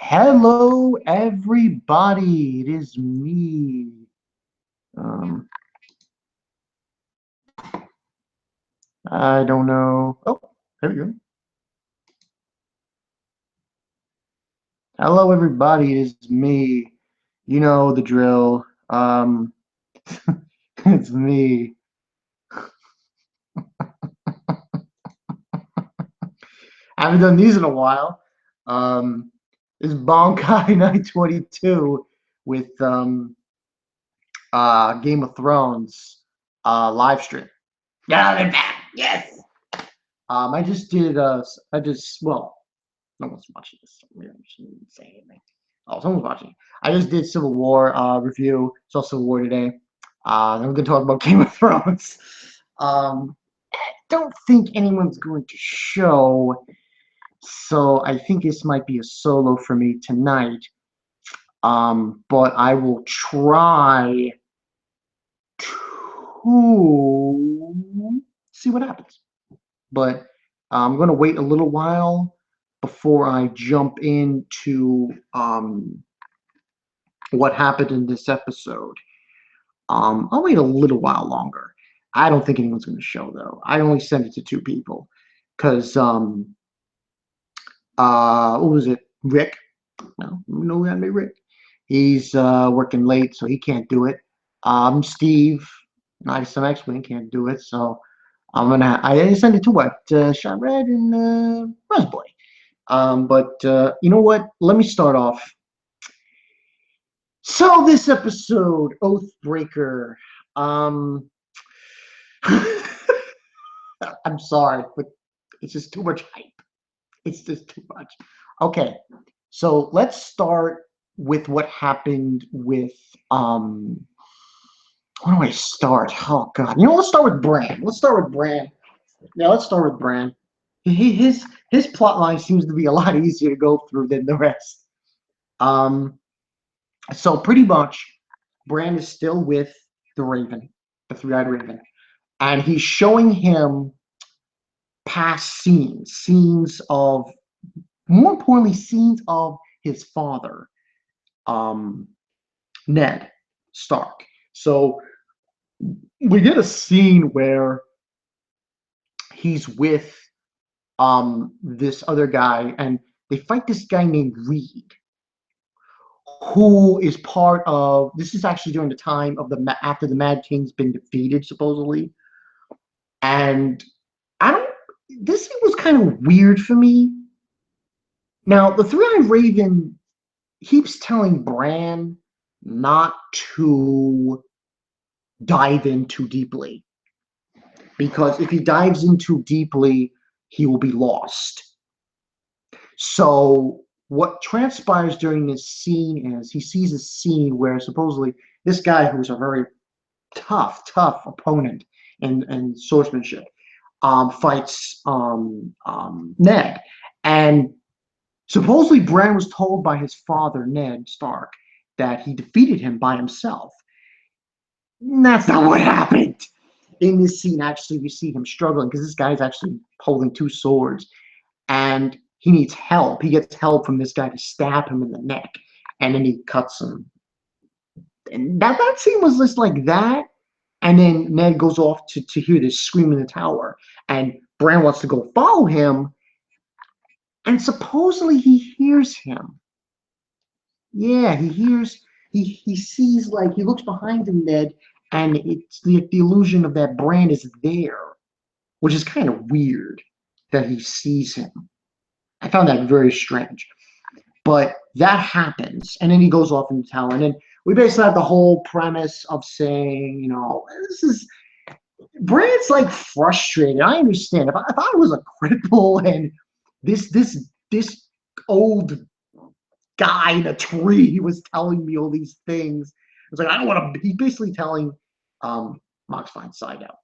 Hello, everybody. It is me. Um, I don't know. Oh, there we go. Hello, everybody. It is me. You know the drill. It's me. I haven't done these in a while. This is Bonkai 922 with Game of Thrones live stream. Yeah, they're back. Yes. I just did. Well, no one's watching this. So I shouldn't say anything. Oh, someone's watching. I just did Civil War review. Saw Civil War today. Then we're gonna talk about Game of Thrones. I don't think anyone's going to show, so I think this might be a solo for me tonight. But I will try to see what happens. But I'm gonna wait a little while before I jump into what happened in this episode. I'll wait a little while longer. I don't think anyone's going to show though. I only sent it to two people because what was it? Rick? No, no, that me Rick. He's working late, so he can't do it. Steve, some X-Wing can't do it, so I sent it to what? Shot Red and Buzzboy. But you know what? Let me start off. So this episode, Oathbreaker. Um, I'm sorry, but it's just too much hype. It's just too much. Okay, so let's start with what happened with where do I start? Oh God, let's start with Bran. Let's start with Bran. Yeah, let's start with Bran. His plot line seems to be a lot easier to go through than the rest. So pretty much, Bran is still with the Raven, the three-eyed Raven, and he's showing him past scenes of, more importantly, scenes of his father, Ned Stark. So we get a scene where he's with this other guy, and they fight this guy named Reed, who is part of. This is actually during the time of after the Mad King's been defeated, supposedly, and I don't. This was kind of weird for me. Now, the Three-Eyed Raven keeps telling Bran not to dive in too deeply, because if he dives in too deeply, he will be lost. So what transpires during this scene is he sees a scene where supposedly this guy, who's a very tough opponent in swordsmanship, fights Ned. And supposedly Bran was told by his father, Ned Stark, that he defeated him by himself. That's not what happened. In this scene, actually, we see him struggling because this guy's actually holding two swords, and he needs help. He gets help from this guy to stab him in the neck, and then he cuts him. And that scene was just like that. And then Ned goes off to hear this scream in the tower, and Bran wants to go follow him, and supposedly he hears him. Yeah, he sees, like, he looks behind him, Ned, and it's the illusion of that Bran is there, which is kind of weird that he sees him. I found that very strange. But that happens, and then he goes off in the tower, and then we basically have the whole premise of saying, this is Bran's like frustrated. I understand. If I was a cripple and this old guy in a tree was telling me all these things, it's like I don't want to. He's basically telling Mox Vine Sido.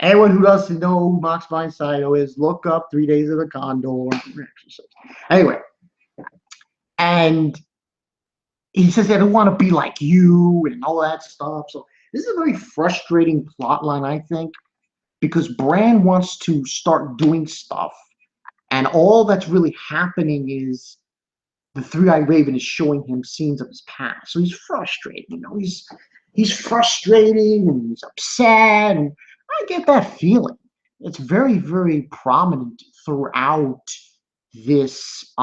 Anyone who doesn't know who Mox Vine Sido is, look up 3 Days of the Condor. Anyway, and he says, I don't want to be like you and all that stuff. So this is a very frustrating plot line, I think, because Bran wants to start doing stuff, and all that's really happening is the three-eyed raven is showing him scenes of his past. So he's frustrated, he's frustrated and he's upset, and I get that feeling. It's very, very prominent throughout this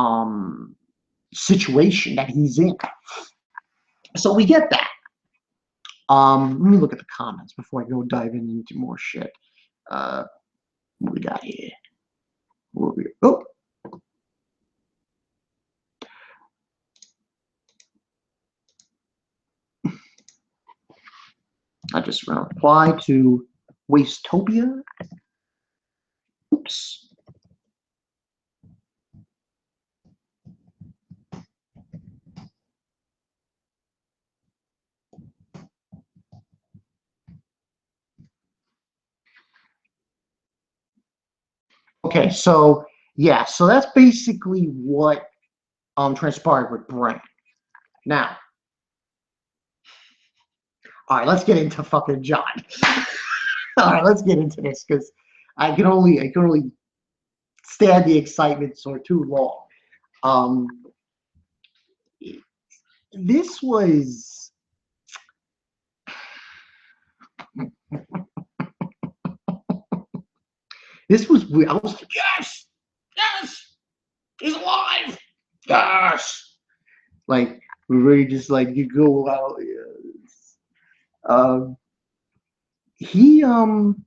situation that he's in. So we get that. Let me look at the comments before I go diving into more shit. What we got here? Oh, I just reply to Wastopia. Oops. Okay, so yeah, so that's basically what transpired with Brent. Now, all right, let's get into fucking John. All right, let's get into this because I can only stand the excitement for too long. This was weird. I was like, yes, yes, he's alive, yes. Like we really just like you go out. Yes. He Jon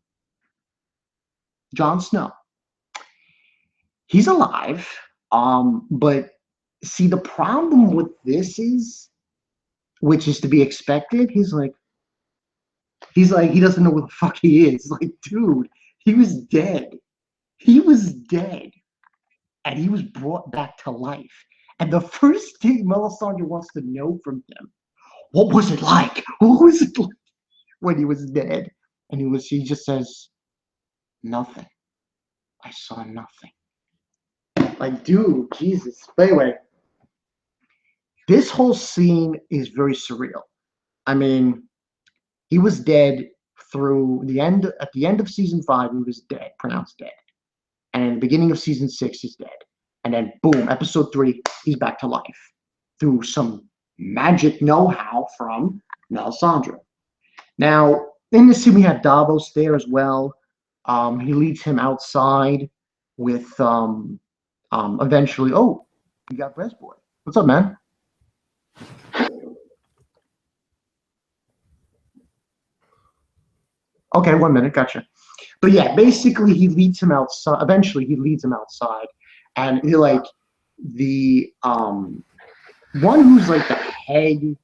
Snow. He's alive. But see, the problem with this is, which is to be expected. He's like he doesn't know what the fuck he is. Like, dude, he was dead. He was dead, and he was brought back to life. And the first thing Melisandre wants to know from him, what was it like? What was it like when he was dead? And he just says, nothing. I saw nothing. Like, dude, Jesus. But anyway, this whole scene is very surreal. I mean, he was dead through the end. At the end of season 5, he was dead, pronounced dead. And in the beginning of season 6, he's dead. And then, boom, episode 3, he's back to life through some magic know-how from Melisandre. Now, in this scene, we have Davos there as well. He leads him outside with eventually. Oh, we got Breast Boy. What's up, man? Okay, 1 minute, gotcha. But yeah, basically, he leads him outside. Eventually, he leads him outside, and he like the one who's like the head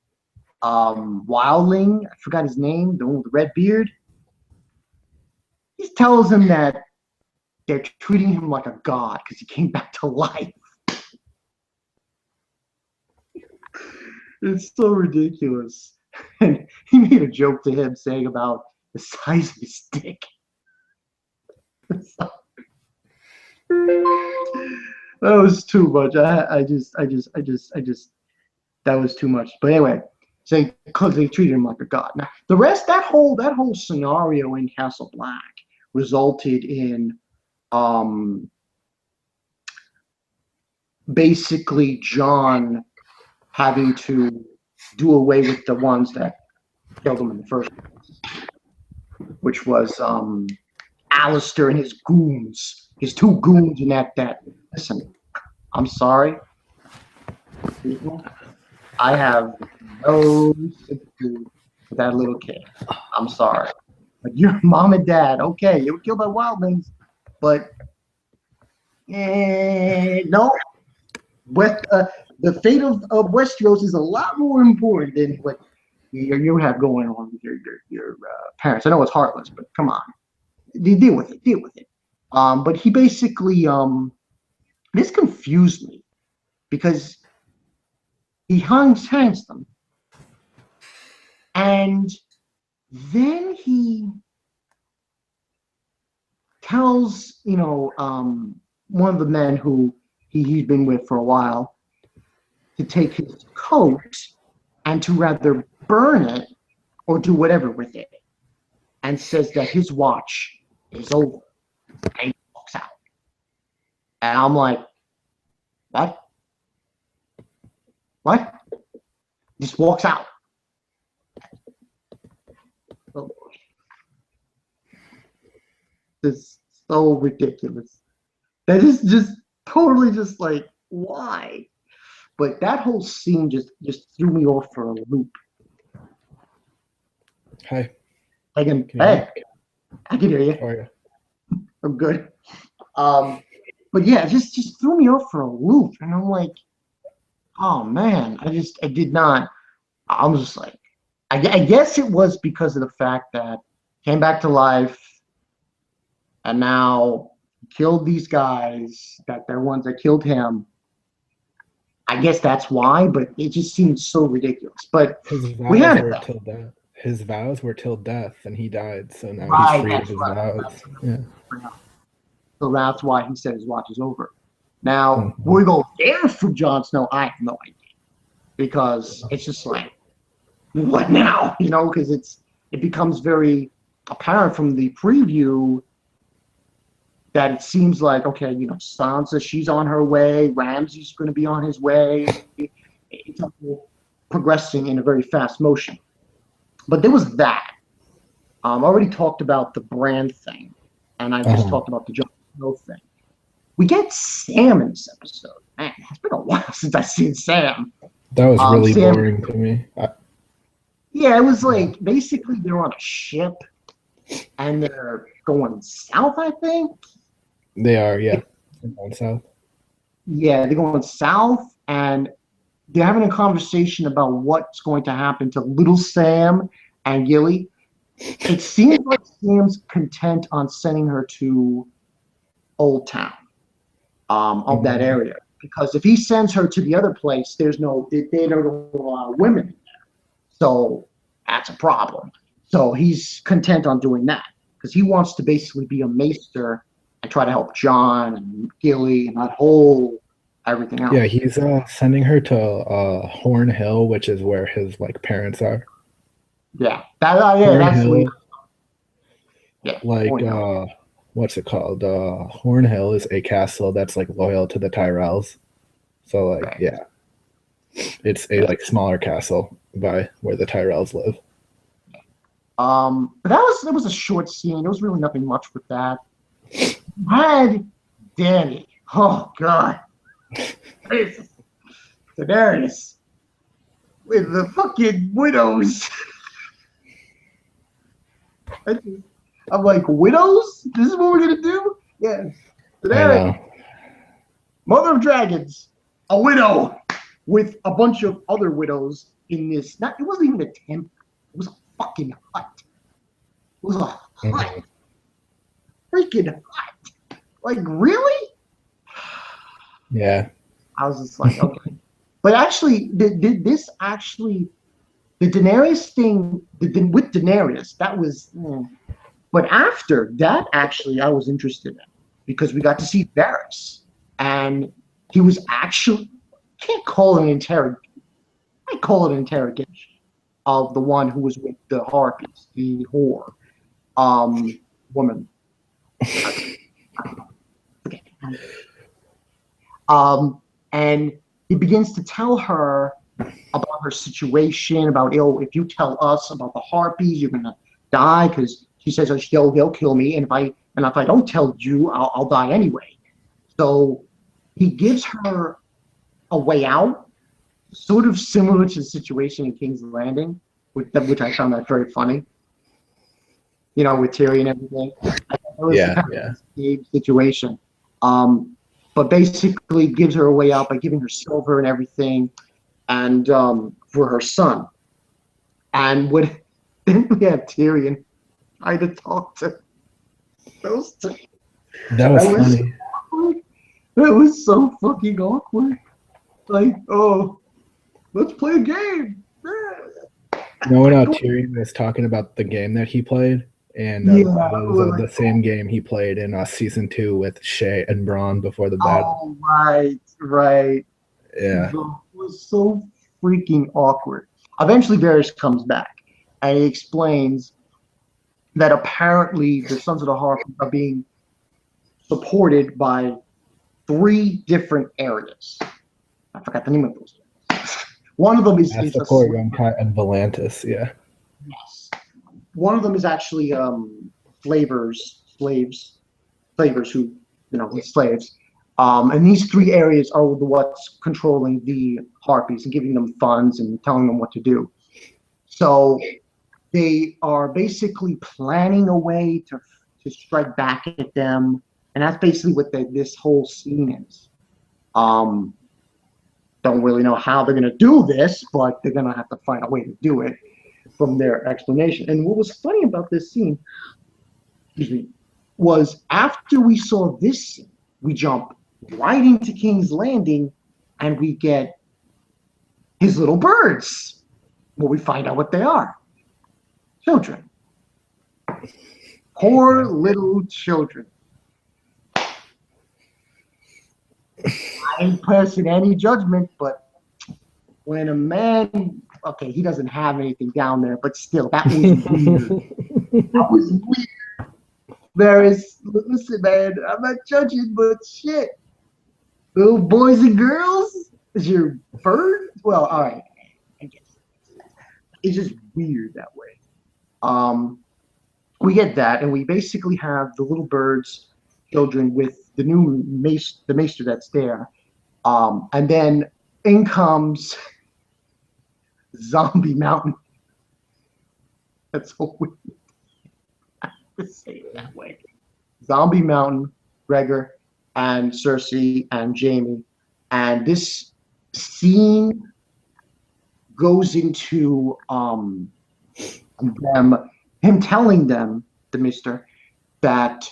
wildling. I forgot his name. The one with the red beard. He tells him that they're treating him like a god because he came back to life. It's so ridiculous. And he made a joke to him saying about the size of his dick. That was too much. That was too much. But anyway, saying because they treated him like a god. Now the rest, that whole scenario in Castle Black resulted in basically John having to do away with the ones that killed him in the first place, which was Alistair and his goons, his 2 goons in that. Listen, I'm sorry, people. I have no sympathy with that little kid. I'm sorry, but your mom and dad, okay, they were killed by wildlings, but no. West, the fate of Westeros is a lot more important than what you have going on with your parents. I know it's heartless, but come on, deal with it. Deal with it. But he basically this confused me because he hangs them, and then he tells one of the men who he'd been with for a while to take his coat and to rather burn it or do whatever with it, and says that his watch is over, and he walks out. And I'm like, what? What? Just walks out. Oh, it's so ridiculous. That is just totally just like, why? But that whole scene just threw me off for a loop. Hi. Hey, I can hear you. How are you? I'm good. But yeah, it just threw me off for a loop, and I'm like, oh man, I did not. I was just like, I guess it was because of the fact that he came back to life, and now killed these guys that they're ones that killed him. I guess that's why, but it just seems so ridiculous. But His we vows had were it. till death. His vows were till death, and he died. So now he's Right, freed of that's his right. vows. Yeah. So that's why he said his watch is over. Now, Mhm. we go there for Jon Snow. I have no idea because it's just like, what now? Because it becomes very apparent from the preview that it seems like, okay, Sansa, she's on her way. Ramsay's going to be on his way. It's progressing in a very fast motion. But there was that. I already talked about the Bran thing, and I just Uh-huh. talked about the Jon Snow thing. We get Sam in this episode. Man, it's been a while since I've seen Sam. That was really Sam, boring to me. yeah, it was Yeah. like basically they're on a ship and they're going south, I think. They are, yeah. They're going south. Yeah, they're going south and they're having a conversation about what's going to happen to little Sam and Gilly. It seems like Sam's content on sending her to Old Town, of that Mhm. area. Because if he sends her to the other place, they don't allow women. So that's a problem. So he's content on doing that because he wants to basically be a maester and try to help John and Gilly and that whole everything Yeah, else. he's sending her to Horn Hill, which is where his like parents are. Yeah, Horn that's the way. Hill, Yeah, like point out. what's it called? Horn Hill is a castle that's like loyal to the Tyrells. So like, Right. yeah, it's a Yeah. like smaller castle by where the Tyrells live. But that was a short scene. There was really nothing much with that. Had Danny. Oh God, Jesus. Daenerys with the fucking widows. I'm like, widows? This is what we're gonna do? Yeah. I Daenerys, know. Mother of Dragons, a widow with a bunch of other widows in this. It wasn't even a temple. It was a fucking hut. It was a hut. Mhm. Freaking hut. Like, really? Yeah. I was just like, okay. But actually, this actually, the Daenerys thing, with Daenerys, that was. But after that, actually, I was interested in because we got to see Varys, and he was actually can't call it an interrogation. I call it an interrogation of the one who was with the harpies, the whore, woman. Okay. And he begins to tell her about her situation, about if you tell us about the harpies, you're gonna die because she says they'll kill me, and if I don't tell you, I'll die anyway. So he gives her a way out, sort of similar to the situation in King's Landing, which I found that very funny. With Tyrion and everything. It was Yeah. kind of Yeah. the same situation. But basically gives her a way out by giving her silver and everything, and for her son. And when then we have Tyrion trying to talk to those two. That That was was funny. awkward. That was so fucking awkward. Like, oh, let's play a game. You know when Tyrion was talking about the game that he played, and Yeah. that was the same game he played in season 2 with Shay and Braun before the bed. Oh, right, right. Yeah. It was so freaking awkward. Eventually, Varys comes back and he explains that apparently the Sons of the Harpy are being supported by 3 different areas. I forgot the name of those. One of them is Asta a Corrigan and Volantis, yeah. yes. One of them is actually slavers who, slaves. And these three areas are what's controlling the harpies and giving them funds and telling them what to do. So they are basically planning a way to strike back at them, and that's basically what this whole scene is. Um, don't really know how they're going to do this, but they're going to have to find a way to do it from their explanation. And what was funny about this scene, excuse me, was after we saw this scene, we jump right into King's Landing and we get his little birds. Well, we find out what they are. Children. Poor little children. I ain't passing any judgment, but when a man, okay, he doesn't have anything down there, but still, that was weird. That was weird. Listen, man, I'm not judging, but shit. Little boys and girls? Is your bird? Well, all right. I guess it's just weird that way. We get that, and we basically have the little birds, children, with the new the maester that's there. And then in comes Zombie Mountain. That's so weird to say it that way. Zombie Mountain, Gregor, and Cersei and Jaime. And this scene goes into him telling them, the mister, that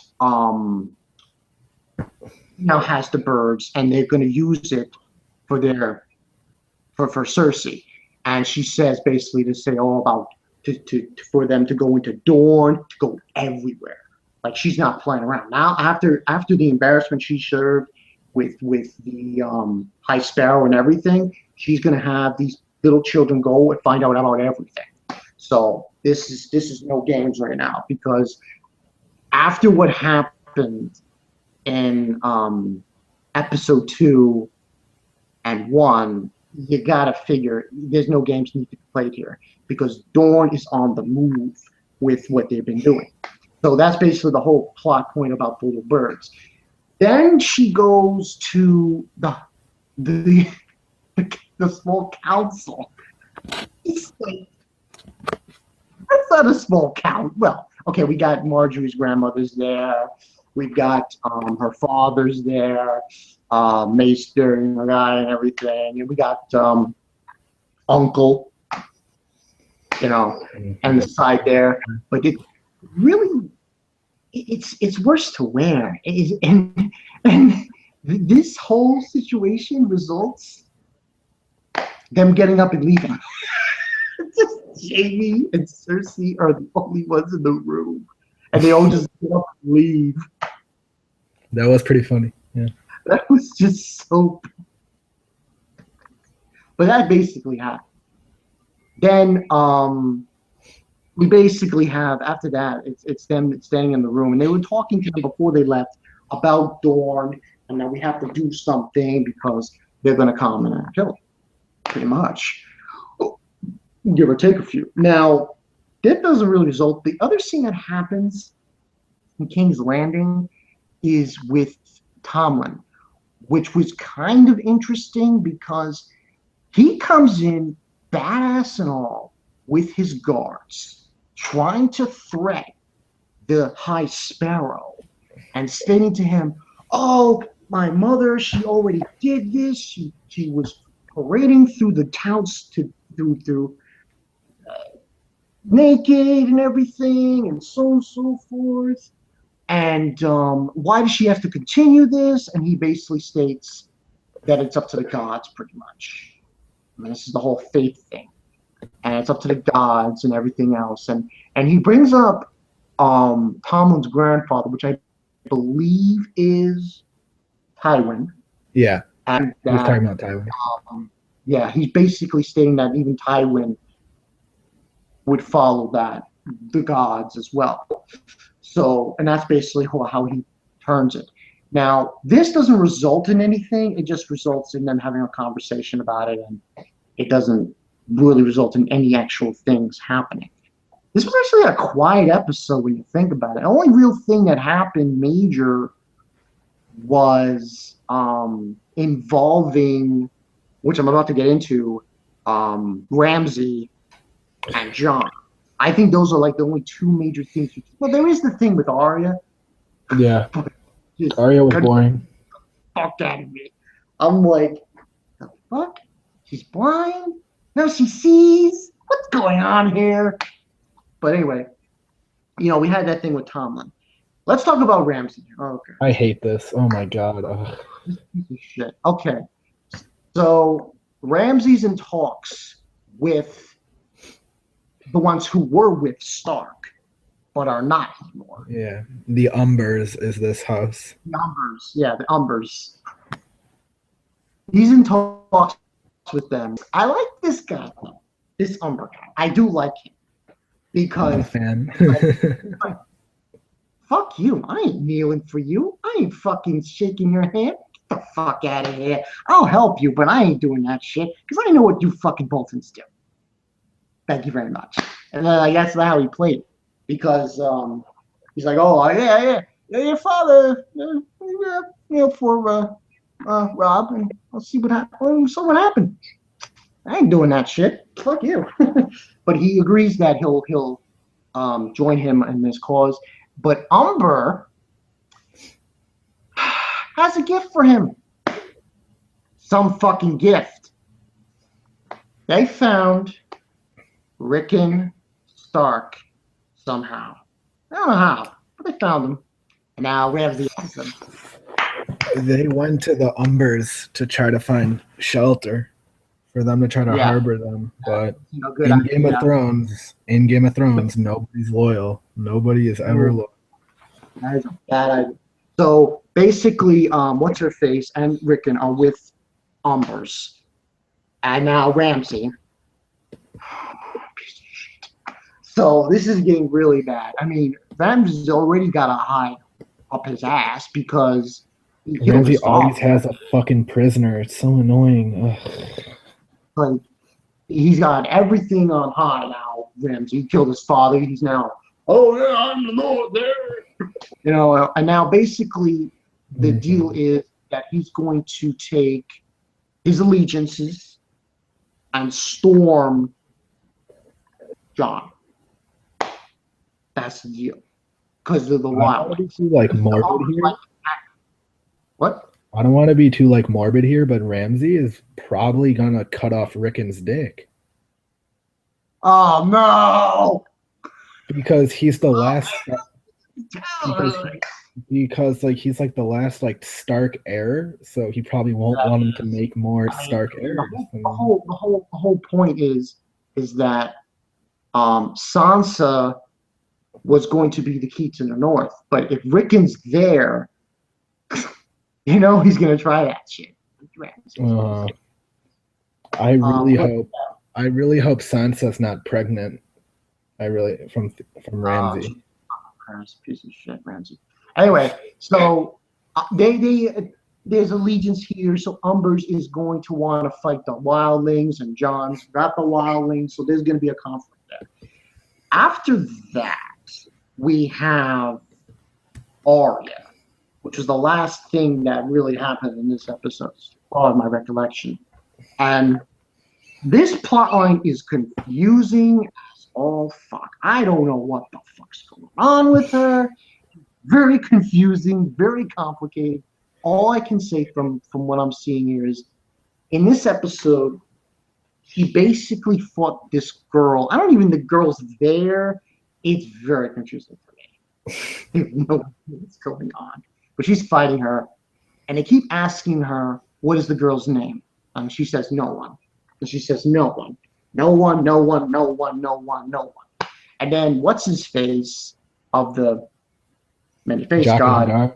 now has the birds and they're going to use it for for Cersei. And she says basically to say all about for them to go into Dorne, to go everywhere. Like she's not playing around. Now after the embarrassment she served with the High Sparrow and everything, she's gonna have these little children go and find out about everything. So this is no games right now, because after what happened in episode 2 and 1, you gotta figure there's no games need to be played here, because Dorne is on the move with what they've been doing. So that's basically the whole plot point about the little birds. Then she goes to the small council. It's like, that's not a small count. Well, okay, we got Marjorie's grandmother's there. We've got her father's there, Maester and the guy and everything. And we got Uncle, and the side there. But it really, it's worse to wear. And this whole situation results them getting up and leaving. Just Jaime and Cersei are the only ones in the room, and they all just get up and leave. That was pretty funny. Yeah, that was just so. But that basically happened. Then we basically have, after that, it's them staying in the room, and they were talking to them before they left about Dorne, and that we have to do something because they're going to come and kill them, pretty much. Give or take a few. Now, that doesn't really result. The other scene that happens in King's Landing is with Tomlin, which was kind of interesting because he comes in badass and all with his guards, trying to threat the High Sparrow and stating to him, "Oh, my mother, she already did this. She was parading through the towns through naked and everything, and so forth. And why does she have to continue this?" And he basically states that it's up to the gods, pretty much. I mean, this is the whole faith thing, and it's up to the gods and everything else. And he brings up Tomlin's grandfather, which I believe is Tywin. Yeah, and he was talking about Tywin. Yeah, he's basically stating that even Tywin would follow the gods as well. So, and that's basically how he turns it. Now, this doesn't result in anything. It just results in them having a conversation about it, and it doesn't really result in any actual things happening. This was actually a quiet episode when you think about it. The only real thing that happened major was involving, which I'm about to get into, Ramsey and John. I think those are like the only two major things. Well, there is the thing with Arya, Yeah, but just Arya was got the boring. fuck out of me. I'm like, the fuck? She's blind? No, she sees? What's going on here? But anyway, we had that thing with Tomlin. Let's talk about Ramsey. Okay. I hate this. Oh my god. Ugh. This piece of shit. Okay. So Ramsey's in talks with the ones who were with Stark, but are not anymore. Yeah, the Umbers is this house. The Umbers. Yeah, the Umbers. He's in talks with them. I like this guy, though. This Umber guy. I do like him. Not a Because fan. fuck you. I ain't kneeling for you. I ain't fucking shaking your hand. Get the fuck out of here. I'll help you, but I ain't doing that shit because I know what you fucking Boltons do. Thank you very much. And then that's how he played it. Because he's like, oh, yeah, your father, for Rob, and I'll see what happened. So what happened? I ain't doing that shit. Fuck you. But he agrees that he'll join him in this cause. But Umber has a gift for him. Some fucking gift. They found Rickon Stark somehow. I don't know how, but they found him. And now Ramsey has them. They went to the Umbers to try to find shelter for them to try to harbor them. But in Game of Thrones, nobody's loyal. Nobody is ever loyal. That is a bad idea. So basically, what's her face and Rickon are with Umbers, and now Ramsey. So this is getting really bad. I mean, Ramsey's already got to hide up his ass because Ramsey always has a fucking prisoner. It's so annoying. Ugh. Like, he's got everything on high now. Ramsey killed his father. He's now, oh yeah, I'm the Lord there. And now basically the deal is that he's going to take his allegiances and storm John. That's the deal. Because of the wild. I don't want to be too morbid here. What? I don't want to be too morbid here, but Ramsey is probably gonna cut off Rickon's dick. Oh no! Because he's the last. Because he's the last Stark heir, so he probably won't want him to make more Stark heirs. The whole point is that Sansa was going to be the key to the North, but if Rickon's there, he's gonna try that shit. I really hope Sansa's not pregnant. From Ramsey. Piece of shit, Ramsey. Anyway, so there's allegiance here. So Umbers is going to want to fight the wildlings, and John's got the wildlings. So there's going to be a conflict there. After that, we have Arya, which was the last thing that really happened in this episode, as far as my recollection. And this plotline is confusing as all fuck. I don't know what the fuck's going on with her. Very confusing, very complicated. All I can say from what I'm seeing here is, in this episode, he basically fought this girl. I don't even think the girl's there. It's very confusing for me. I have no idea what's going on. But she's fighting her, and they keep asking her, what is the girl's name? And she says, no one. And she says, no one. No one, no one, no one, no one, no one. And then what's his face of the many-faced god,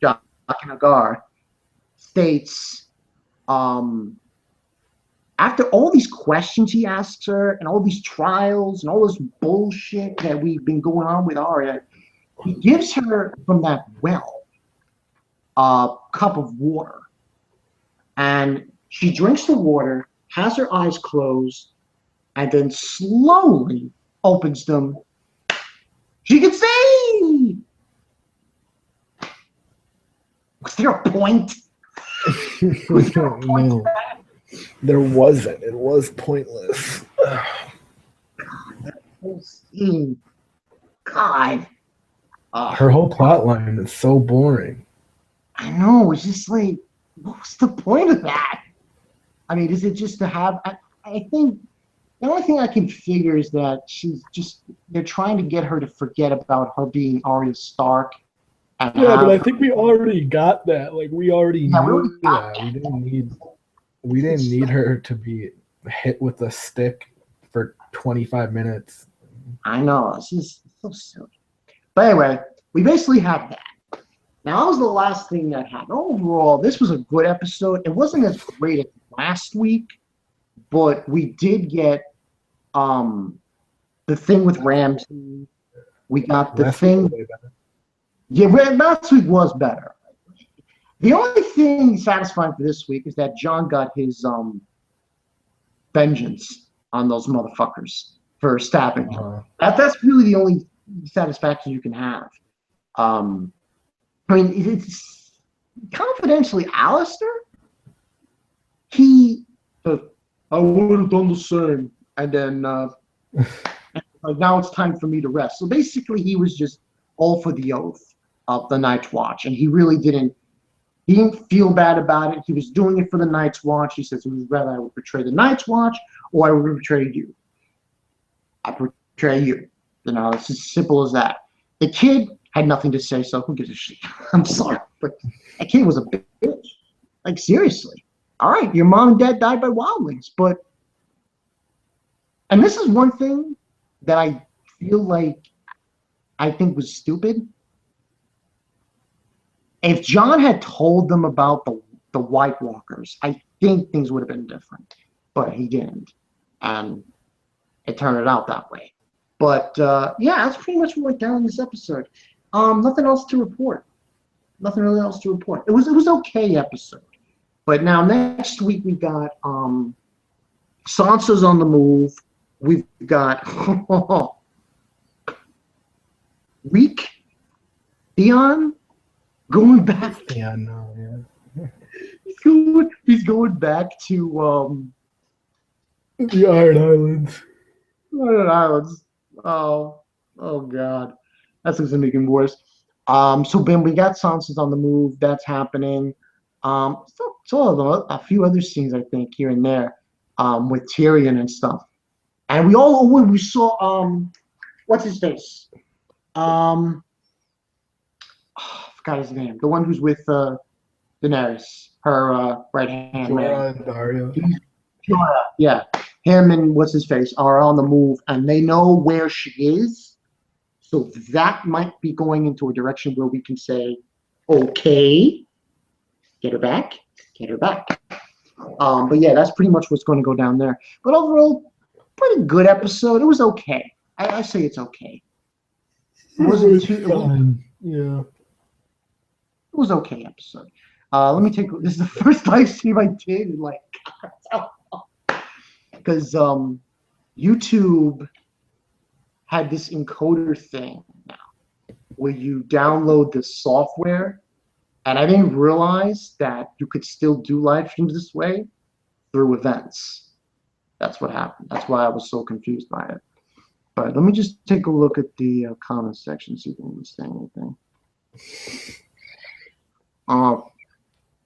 Jaqen states, after all these questions he asks her and all these trials and all this bullshit that we've been going on with Arya, he gives her from that well a cup of water. And she drinks the water has her eyes closed, and then slowly opens them. She can see! Was there a point? No, there wasn't. It was pointless. God. Her whole plot line is so boring. I know. It's just like, what's the point of that? I mean, is it just to have? I think the only thing I can figure is that they're trying to get her to forget about her being Arya Stark. Yeah, but I think we already got that. Like, we already knew that. We didn't need her to be hit with a stick for 25 minutes. I know. It's just so silly. But anyway, we basically have that. Now, that was the last thing that happened. Overall, this was a good episode. It wasn't as great as last week, but we did get the thing with Ramsay. We got the thing. Yeah, last week was better. The only thing satisfying for this week is that John got his vengeance on those motherfuckers for stabbing him. That's really the only satisfaction you can have. I mean, it's confidentially, Alistair. I would have done the same, and then now it's time for me to rest. So basically, he was just all for the oath of the Night's Watch, and he really didn't. He didn't feel bad about it. He was doing it for the Night's Watch. He says, "Rather I would betray the Night's Watch, or I would betray you. I betray you." You know, it's as simple as that. The kid had nothing to say, so who gives a shit? I'm sorry, but that kid was a bitch. Like, seriously. All right, your mom and dad died by wildlings, but... And this is one thing that I feel like I think was stupid. If John had told them about the White Walkers, I think things would have been different. But he didn't. And it turned out that way. But yeah, that's pretty much what went down in this episode. Nothing else to report. Nothing really else to report. It was okay episode. But now next week we got Sansa's on the move. We've got Reek, Theon going back. Theon, no, yeah. He's going back to the Iron Islands. Iron Islands. Oh God, that's gonna make him worse. So Ben, we got Sansa's on the move. That's happening. So a few other scenes I think here and there, with Tyrion and stuff. And we saw what's his face? I forgot his name. The one who's with Daenerys, her right hand man. And Dario. Jorah, yeah. Him and what's his face are on the move, and they know where she is. So that might be going into a direction where we can say, okay, get her back, get her back. But yeah, that's pretty much what's going to go down there. But overall, pretty good episode. It was okay. I say it's okay. It wasn't too. Yeah. It was okay episode. Let me take. This is the first live stream I did in like, because YouTube had this encoder thing now, where you download the software, and I didn't realize that you could still do live streams this way through events. That's what happened. That's why I was so confused by it. But let me just take a look at the comment section, see if anyone's saying anything.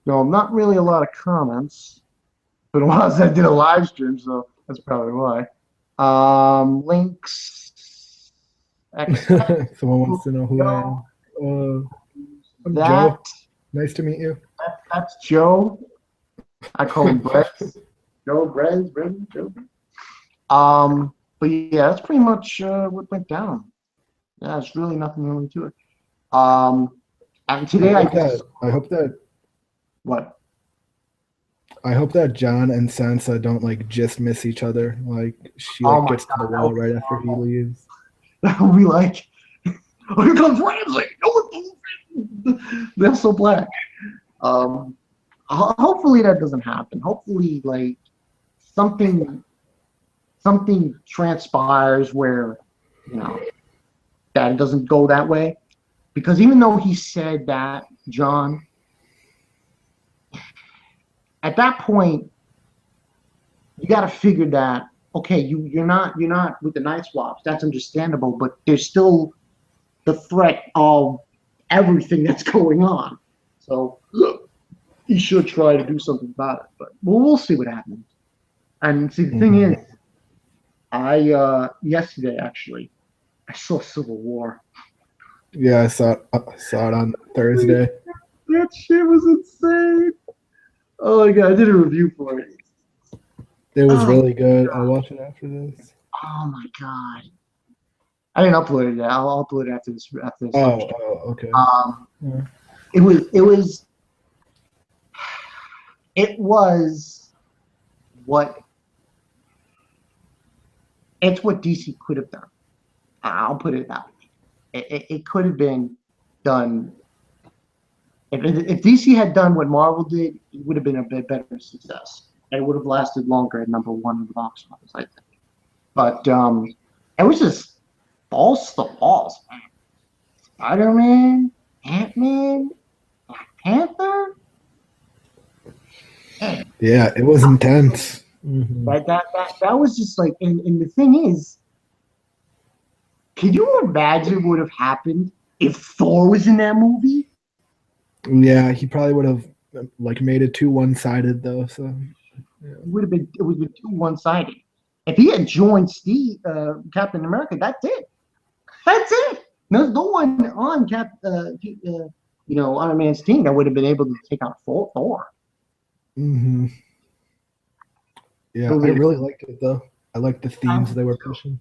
No, not really a lot of comments. But a while since I did a live stream, so that's probably why. Links. Someone wants to know who I am. I'm Joe. Nice to meet you. That's Joe. I call him Brett. Joe, Brett, Joe. But yeah, that's pretty much what went down. Yeah, there's really nothing really to it. And today I hope that. What? I hope that Jon and Sansa don't like just miss each other. Like she gets to the wall right after he leaves. That would be like, oh, here comes Ramsay. They're so black. Hopefully that doesn't happen. Hopefully, like something transpires where, you know, that it doesn't go that way. Because even though he said that, John, at that point, you got to figure that, okay, you're not with the night swaps. That's understandable, but there's still the threat of everything that's going on. So he should try to do something about it. But we'll see what happens. And see, the thing is, I yesterday actually I saw Civil War. Yeah, I saw it on Thursday. That shit was insane. Oh my god, I did a review for it. It was really good. I'll watch it after this. Oh my god. I didn't upload it yet. I'll upload it after this. Oh, okay. Yeah. It was what it's what DC could have done. I'll put it that way. It could have been done. If DC had done what Marvel did, it would have been a bit better success. And it would have lasted longer at number one in the box office, I think. But it was just balls to balls, man. Spider-Man, Ant-Man, Black Panther. Man. Yeah, it was intense. That was just like, and the thing is, can you imagine what would have happened if Thor was in that movie? Yeah, he probably would have like made it too one-sided though. So yeah. It would have been too one-sided. If he had joined Captain America, that's it. That's it. No one on Iron Man's team that would have been able to take out Thor. Mm-hmm. Yeah, I really liked it though. I liked the themes they were pushing.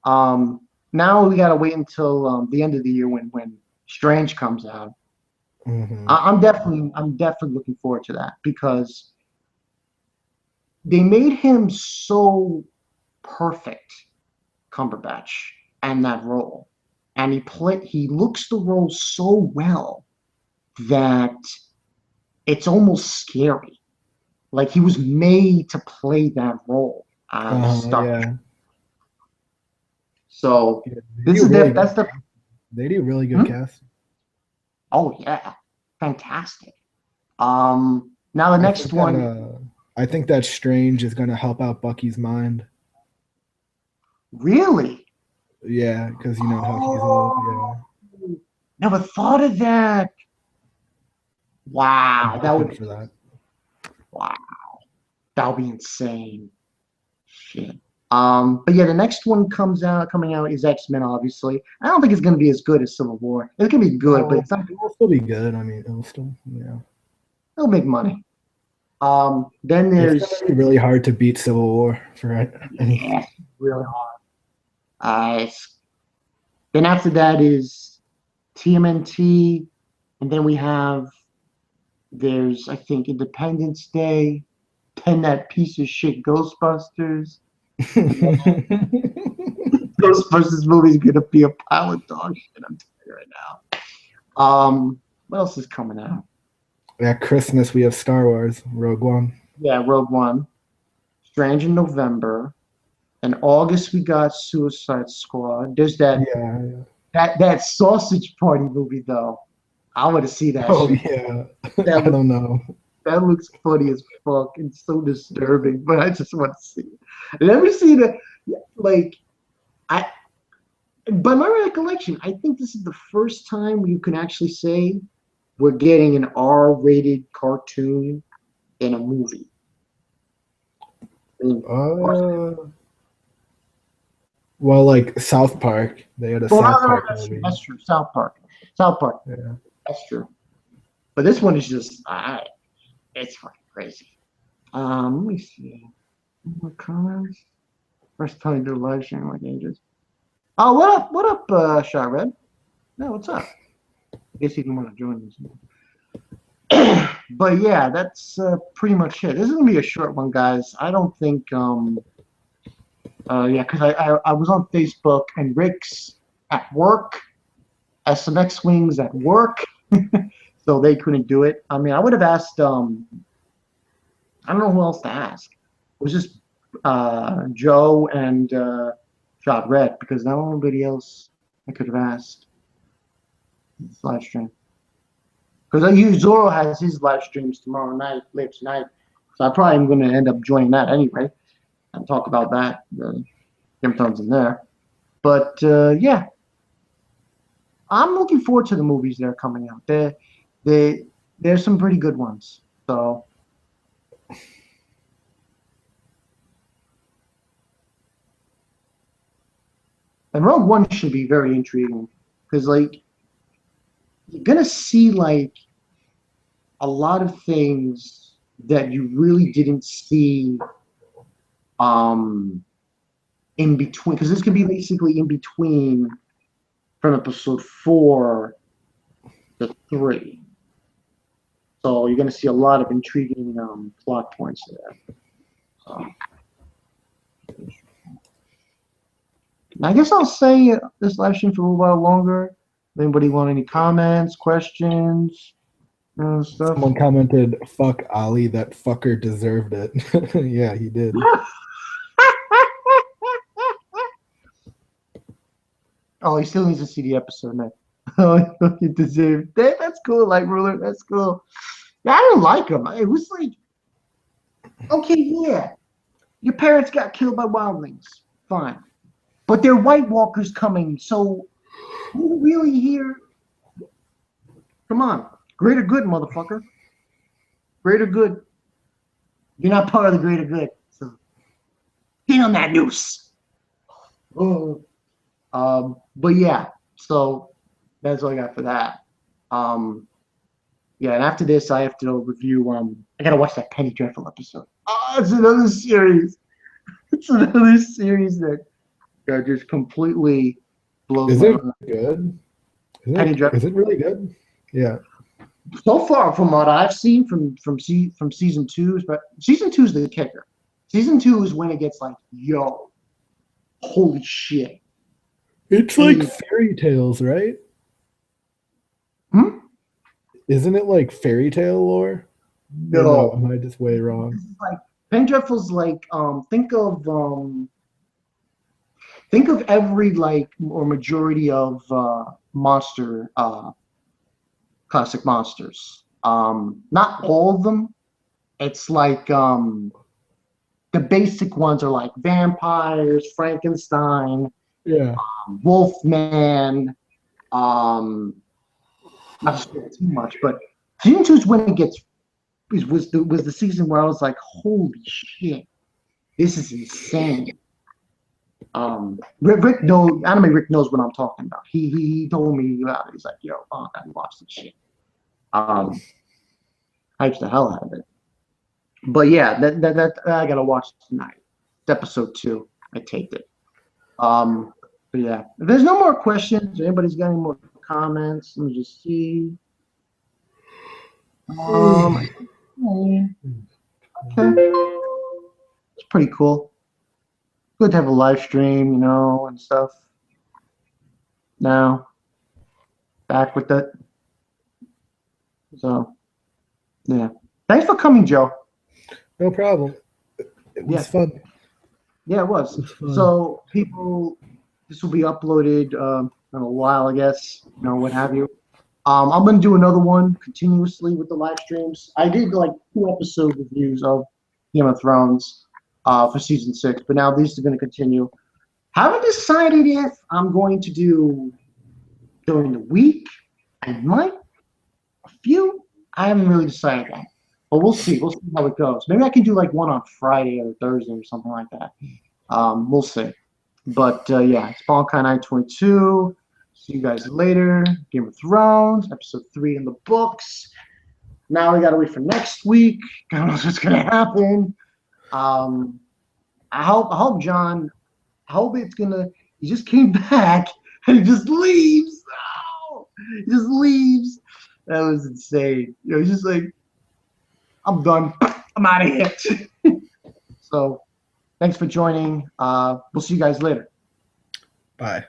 Now we gotta wait until the end of the year when Strange comes out. Mm-hmm. I'm definitely looking forward to that because they made him so perfect, Cumberbatch, and that role, and he looks the role so well that it's almost scary. Like he was made to play that role. Yeah. So they do really good casting. Oh yeah, fantastic. Now the next one. I think that Strange is going to help out Bucky's mind. Really? Yeah, because you know how he's all. Yeah. Never thought of that. Wow, that would for that. Wow, that would be insane. Shit. But yeah, the next one coming out is X-Men. Obviously, I don't think it's going to be as good as Civil War. It's going to be good, but it's not. It will still be good. I mean, it will still, it'll make money. Then there's it's gonna be really hard to beat Civil War for anything. Yeah, really hard. Then after that is TMNT, and then there's I think Independence Day, then that piece of shit Ghostbusters. Ghostbusters movie is gonna be a pile of dog shit. I'm telling you right now. What else is coming out? At Christmas we have Star Wars, Rogue One. Yeah, Rogue One. Strange in November. In August we got Suicide Squad. There's that that sausage party movie though. I want to see that. Oh shit. Yeah. I don't know. That looks funny as fuck and so disturbing, but I just want to see it. I never seen it. Like by my recollection, I think this is the first time you can actually say we're getting an R-rated cartoon in a movie. Well, like South Park, they had a South Park movie. That's true. South Park. Yeah, that's true. But this one is just, it's fucking crazy. Let me see. More comments. First time I do live stream like ages. Oh, what up, Shot Red? No, what's up? I guess you can want to join us. But yeah, that's pretty much it. This is gonna be a short one, guys. I don't think because I was on Facebook and Rick's at work, SMX Wings at work, so they couldn't do it. I mean, I would have asked I don't know who else to ask. It was just Joe and Shot Red because not nobody else I could have asked this live stream. Because I use Zoro has his live streams tomorrow night, late tonight. So I probably am going to end up joining that anyway and talk about that. The Game of Thrones in there. But yeah, I'm looking forward to the movies that are coming out. There's some pretty good ones. So. And Rogue One should be very intriguing because, like, you're gonna see like a lot of things that you really didn't see in between. Because this could be basically in between from episode 4 to 3. So you're gonna see a lot of intriguing plot points there. So. I guess I'll say this live stream for a little while longer. Anybody want any comments, questions, stuff? Someone commented, "Fuck Ali, that fucker deserved it." Yeah, he did. Oh, he still needs to see the episode, man. Oh, he deserved that. That's cool, like ruler. That's cool. I didn't like him. It was like, okay, yeah, your parents got killed by wildlings, fine. But they're White Walkers coming, so who really here? Come on, greater good, motherfucker. Greater good. You're not part of the greater good, so get on that noose. Oh, but yeah, so that's all I got for that. Yeah, and after this, I have to review. I gotta watch that Penny Dreadful episode. Oh, it's another series. It's another series that just completely blows Is my it mind. good? Is it really good? Yeah. So far, from what I've seen from season 2, but season 2 is the kicker. Season 2 is when it gets like, yo, holy shit. It's like fairy tales, right? Hmm? Isn't it like fairy tale lore? No. Am I just way wrong? This is like Penny Dreadful's like think of every like or majority of monster classic monsters. Not all of them. It's like the basic ones are like vampires, Frankenstein, Yeah. Wolfman. Not to spoil too much, but season 2 is when it gets was the season where I was like, holy shit, this is insane. Rick knows anime. Rick knows what I'm talking about. He told me about it. He's like, yo, I gotta watch this shit. Hypes the hell out of it. But yeah, that I gotta watch tonight. It's episode 2. I taped it. But yeah, if there's no more questions, anybody's got any more comments? Let me just see. Okay. It's pretty cool. Good to have a live stream, and stuff. Now, back with it. So, yeah. Thanks for coming, Joe. No problem. It was fun. Yeah, it was. So, this will be uploaded in a while, I guess, what have you. I'm going to do another one continuously with the live streams. I did like 2 episode reviews of Game of Thrones for season 6, but now these are going to continue. Haven't decided if I'm going to do during the week. I might a few. I haven't really decided that, but we'll see. We'll see how it goes. Maybe I can do like one on Friday or Thursday or something like that. We'll see. But yeah, it's Bonkai 922. See you guys later. Game of Thrones, episode 3 in the books. Now we gotta wait for next week. God knows what's gonna happen. I hope John. I hope it's gonna. He just came back and he just leaves. Oh, he just leaves. That was insane. He's just like, I'm done. I'm out of here. So, thanks for joining. We'll see you guys later. Bye.